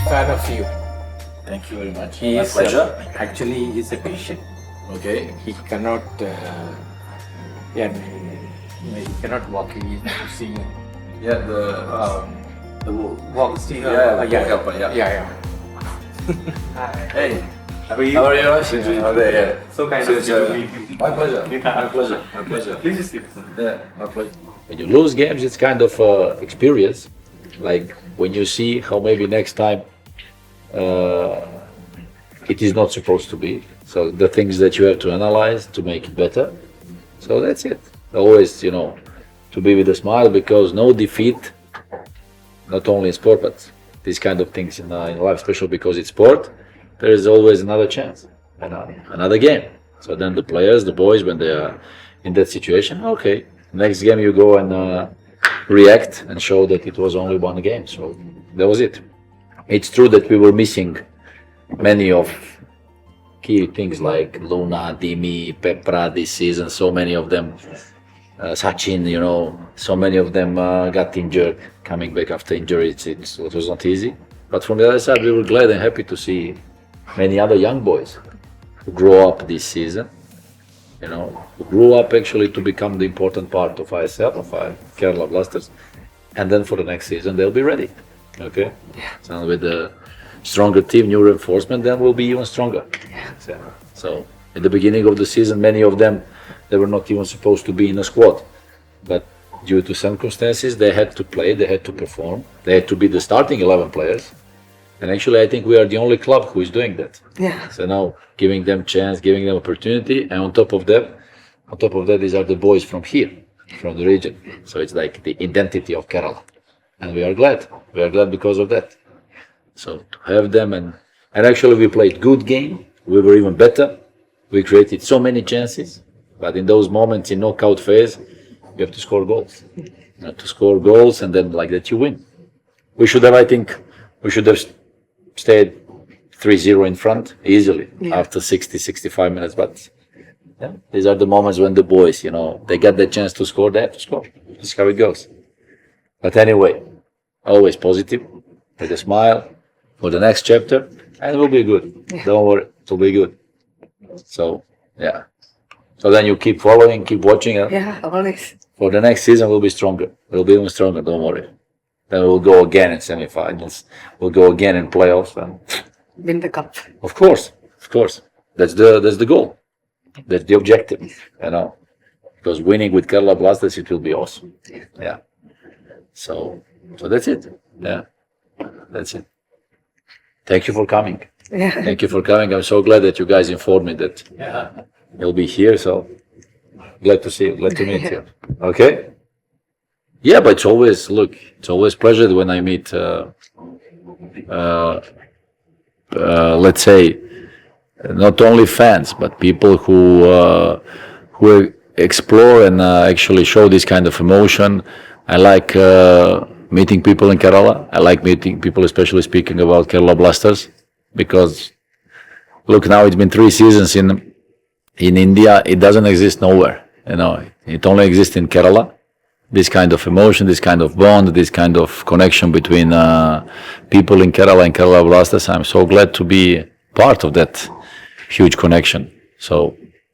fan of you. Thank you very much. He My is pleasure. actually he is a patient. Okay. He cannot. Yeah, he cannot walk. He is seeing. Yeah, the Walk. See. yeah. Hey. How are you? So kind of you to meet you. My pleasure. Please sit. Yeah, my pleasure. When you lose games, it's kind of experience. Like when you see how maybe next time it is not supposed to be. So the things that you have to analyze to make it better. So that's it. Always, to be with a smile, because no defeat, not only in sport, but these kind of things in life, especially because it's sport, there is always another chance, another game. So then the players, the boys, when they are in that situation, okay, next game you go and react and show that it was only one game. So that was it. It's true that we were missing many of key things like Luna, Dimi, Pepra this season, so many of them, Sachin, so many of them got injured, coming back after injury, it was not easy. But from the other side, we were glad and happy to see many other young boys who grow up this season, who grew up actually to become the important part of ISL, of Kerala Blasters. And then for the next season, they'll be ready. Okay? Yeah. So with the stronger team, new reinforcement, then we'll be even stronger. Yeah. So in the beginning of the season, many of them, they were not even supposed to be in a squad. But due to circumstances, they had to play, they had to perform, they had to be the starting 11 players. And actually, I think we are the only club who is doing that. Yeah. So now giving them chance, giving them opportunity, and on top of that, these are the boys from here, from the region. So it's like the identity of Kerala, and we are glad. We are glad because of that. So to have them, and actually we played good game. We were even better. We created so many chances, but in those moments in knockout phase, you have to score goals. You have to score goals, and then like that you win. We should have stayed 3-0 in front easily after 60-65 minutes. But yeah, these are the moments when the boys, they get the chance to score, they have to score. That's how it goes. But anyway, always positive, with a smile for the next chapter, and it will be good. Don't worry, it will be good. So, yeah. So then you keep following, keep watching. Yeah, always. For the next season, we'll be stronger. We'll be even stronger, don't worry. Then we'll go again in semi-finals. We'll go again in playoffs, and Win the cup. of course, that's the goal. That's the objective, Because winning with Kerala Blasters, it will be awesome. Yeah. So that's it. Yeah, that's it. Thank you for coming. Yeah. Thank you for coming. I'm so glad that you guys informed me that you'll be here. So glad to see you. Glad to meet you. Okay. Yeah, but it's always pleasure when I meet, let's say, not only fans, but people who explore and actually show this kind of emotion. I like meeting people in Kerala. I like meeting people, especially speaking about Kerala Blasters, because look, now it's been 3 seasons in India. It doesn't exist nowhere. It only exists in Kerala. This kind of emotion, this kind of bond, this kind of connection between people in Kerala and Kerala Blasters. I'm so glad to be part of that huge connection. So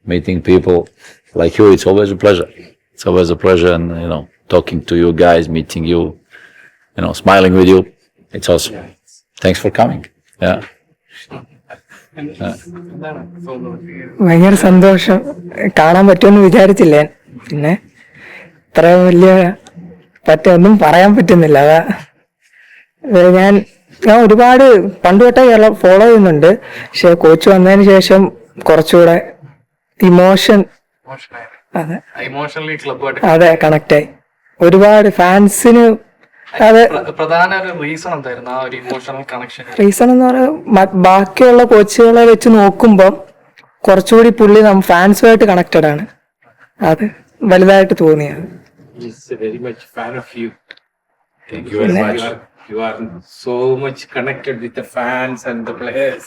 meeting people like you, it's always a pleasure. It's always a pleasure, and talking to you guys, meeting you, smiling with you. It's awesome. Thanks for coming. Yeah. ഭയങ്കര സന്തോഷം. കാണാൻ പറ്റുമെന്ന് വിചാരിച്ചില്ല. പിന്നെ ഇത്ര വലിയ ഒന്നും പറയാൻ പറ്റുന്നില്ല. അതാ ഞാൻ ഒരുപാട് പണ്ട് തൊട്ടേ കേരളം ഫോളോ ചെയ്യുന്നുണ്ട്. പക്ഷെ കോച്ച് വന്നതിന് ശേഷം കുറച്ചുകൂടെ അതെ കണക്റ്റായി. ഒരുപാട് ഫാൻസിന് പ്രധാന റീസൺ എന്തായിരുന്നു ആ ഒരു ഇമോഷണൽ കണക്ഷൻ? റീസൺ എന്ന് പറയുന്നത് ബാക്കിയുള്ള കോച്ചുകളെ വെച്ച് നോക്കുമ്പോൾ കുറച്ചുകൂടി പുള്ളി ഫാൻസുമായിട്ട് കണക്റ്റഡ് ആണ്. അത് വലുതായിട്ട് തോന്നിയത്. Very much fan of you. Thank you very much. You are so much connected with the fans and the players.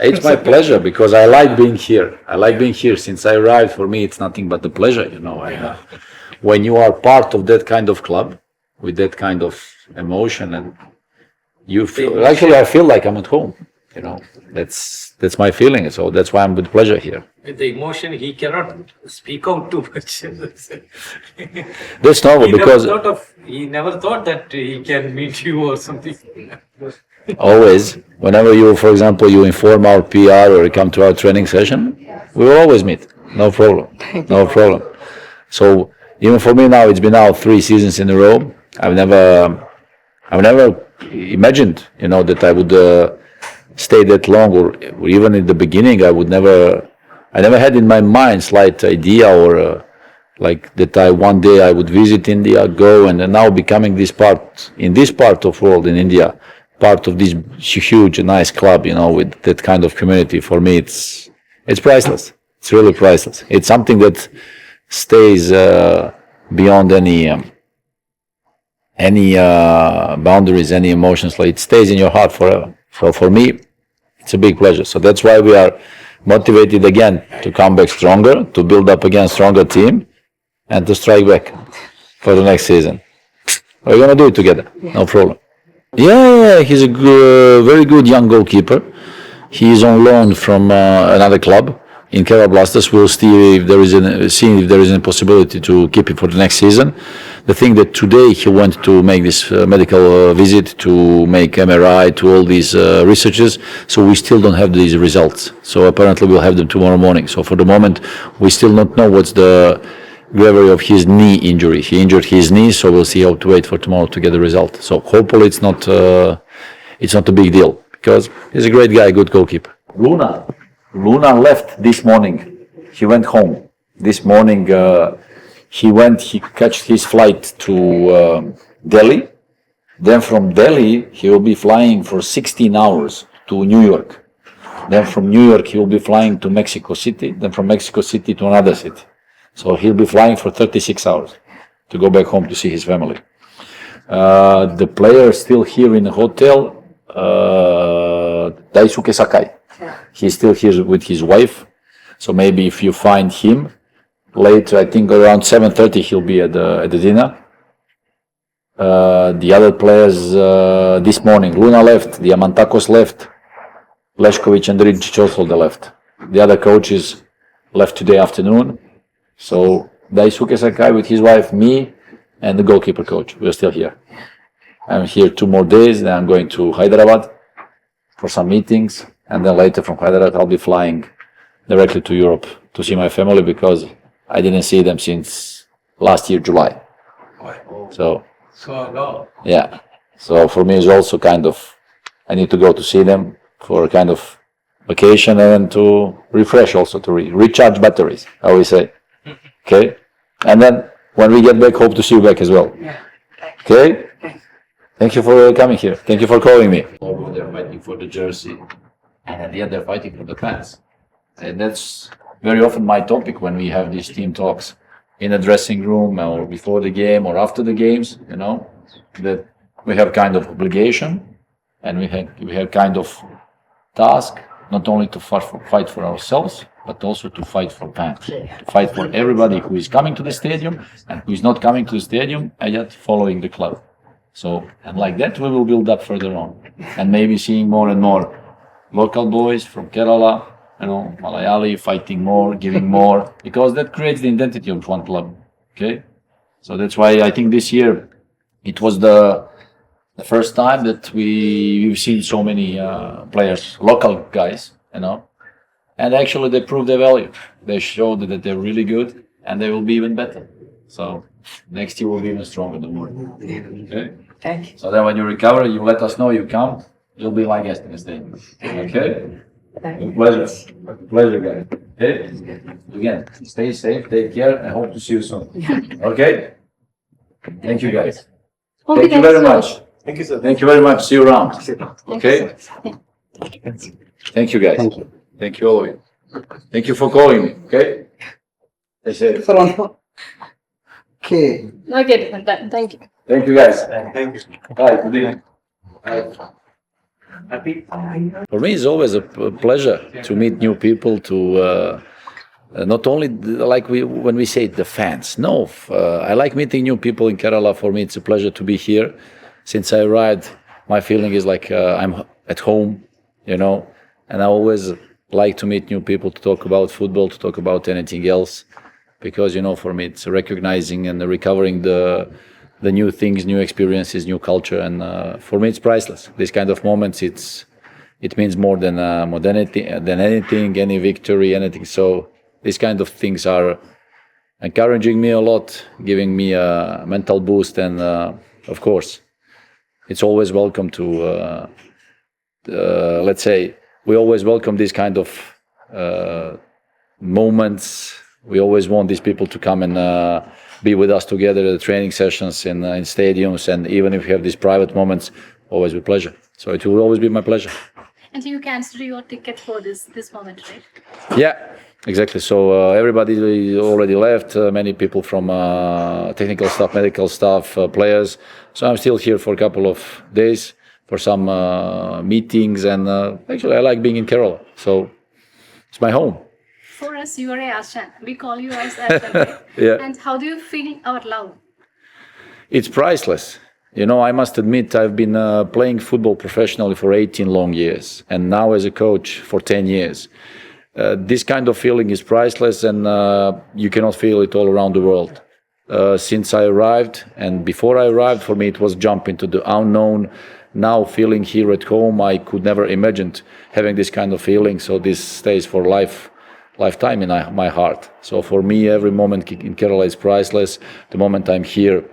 It's my pleasure, because I like being here. Since I arrived. For me, it's nothing but a pleasure, And, when you are part of that kind of club, with that kind of emotion, and you feel, actually, I feel like I'm at home. You know, that's my feeling. So that's why I'm with pleasure here. With the emotion, he cannot speak out too much. That's normal because He never thought that he can meet you or something. always, whenever you, for example, you inform our PR or you come to our training session, we will always meet. No problem. No problem. So even for me now, it's been now 3 seasons in a row. I've never imagined, you know, that I would stay that long, or even in the beginning, I never had in my mind slight idea or like that one day I would visit India, go, and then now becoming in this part of world in India, part of this huge, nice club, you know, with that kind of community. For me, it's priceless. It's really priceless. It's something that stays beyond any boundaries, any emotions. Like it stays in your heart forever. So for me, it's a big pleasure. So that's why we are motivated again to come back stronger, to build up again stronger team, and to strike back for the next season. We're gonna do it together. No problem. Yeah, he's a very good young goalkeeper. He's on loan from another club in Kerala Blasters. We'll see if there is a possibility to keep him for the next season. The thing that today he went to make this medical visit to make MRI to all these researches, so we still don't have these results. So apparently we'll have them tomorrow morning. So for the moment, we still don't know what's the gravity of his knee injury. He injured his knee, so we'll see how to wait for tomorrow to get the result. So hopefully it's not a big deal because he's a great guy, good goalkeeper. Luna left this morning. He went home this morning. He catched his flight to Delhi. Then from Delhi, he will be flying for 16 hours to New York. Then from New York, he will be flying to Mexico City. Then from Mexico City to another city. So he'll be flying for 36 hours to go back home to see his family. The player is still here in the hotel, Daisuke Sakai. He's still here with his wife. So maybe if you find him later, I think around 7:30 he'll be at the dinner. The other players this morning, Luna left, Diamantakos left, Lešković and Drinčić also they left. The other coaches left today afternoon. So Daisuke Sakai with his wife, me, and the goalkeeper coach. We're still here. I'm here 2 more days, then I'm going to Hyderabad for some meetings, and then later from Hyderabad I'll be flying directly to Europe to see my family because I didn't see them since last year, July. So no. yeah. So for me it's also kind of, I need to go to see them for a kind of vacation and to refresh also, to recharge batteries, how we say. Okay? And then when we get back, hope to see you back as well. Okay? Thank you for coming here. Thank you for calling me. They're fighting for the jersey, and at the end they're fighting for the fans. And that's very often my topic when we have these team talks in a dressing room or before the game or after the games, you know, that we have kind of obligation and we have kind of task, not only to fight for ourselves, but also to fight for fans, to fight for everybody who is coming to the stadium and who is not coming to the stadium and yet following the club. So, and like that we will build up further on and maybe seeing more and more local boys from Kerala, you know, Malayali fighting more, giving more, because that creates the identity of one club. Okay, so that's why I think this year it was the first time that we've seen so many players, local guys, you know, and actually they proved their value. They showed that they're really good and they will be even better. So next year will be even stronger than more. Okay. Thank you. So then when you recover, you let us know you come. You'll be my guest in the stadium. Okay. Pleasure, guys. Okay? Again, stay safe, take care, I hope to see you soon. Okay? Thank you, guys. Thank you very much. Thank you, sir. Thank you very much. See you around. Okay? Thank you, guys. Thank you. Thank you, all of you. Thank you for calling me. Okay? Stay safe. Okay. Okay, thank you. Thank you, guys. Thank you. Bye. Good evening. Happy? For me, it's always a pleasure to meet new people, to not only when we say the fans. No, I like meeting new people in Kerala. For me, it's a pleasure to be here. Since I arrived my feeling is like I'm at home, you know, and I always like to meet new people to talk about football, to talk about anything else, because, you know, for me it's recognizing and recovering the new things, new experiences, new culture, and for me it's priceless. These kind of moments, it means more than anything, any victory, anything. So these kind of things are encouraging me a lot, giving me a mental boost, and of course, it's always welcome to, let's say, we always welcome these kind of moments. We always want these people to come and be with us together at the training sessions in stadiums, and even if we have these private moments, always with pleasure. So it will always be my pleasure. And you cancelled your ticket for this moment, right? Yeah, exactly. So everybody already left. Many people from technical staff, medical staff, players. So I'm still here for a couple of days for some meetings, and actually I like being in Kerala. So it's my home. For us, you are a Ashan. We call you as Ashan, right? Yeah. And how do you feel our love? It's priceless. You know, I must admit, I've been playing football professionally for 18 long years, and now as a coach for 10 years. This kind of feeling is priceless, and you cannot feel it all around the world. Since I arrived, and before I arrived, for me it was jump into the unknown. Now feeling here at home, I could never imagine having this kind of feeling, so this stays for lifetime in my heart. So for me, every moment in Kerala is priceless. The moment I'm here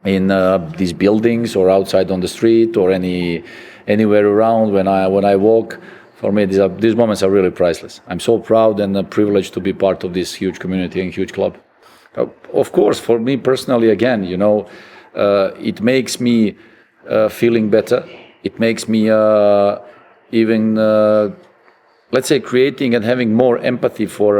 in these buildings or outside on the street or anywhere around when I walk, for me these moments are really priceless. I'm so proud and privileged to be part of this huge community and huge club. Of course, for me personally, again, you know, it makes me feeling better. It makes me even let's say creating and having more empathy for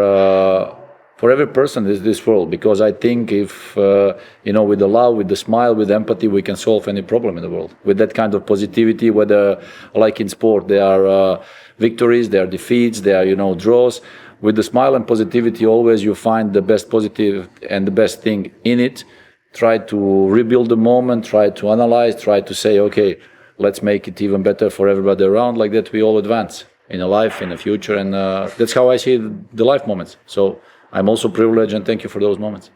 every person in this world, because I think if you know, with the love, with the smile, with empathy, we can solve any problem in the world. With that kind of positivity, whether like in sport there are victories, there are defeats, there are, you know, draws. With the smile and positivity, always you find the best positive and the best thing in it. Try to rebuild the moment, try to analyze, try to say, okay, let's make it even better for everybody around. Like that we all advance in a life, in the future, and that's how I see the life moments. So I'm also privileged, and thank you for those moments.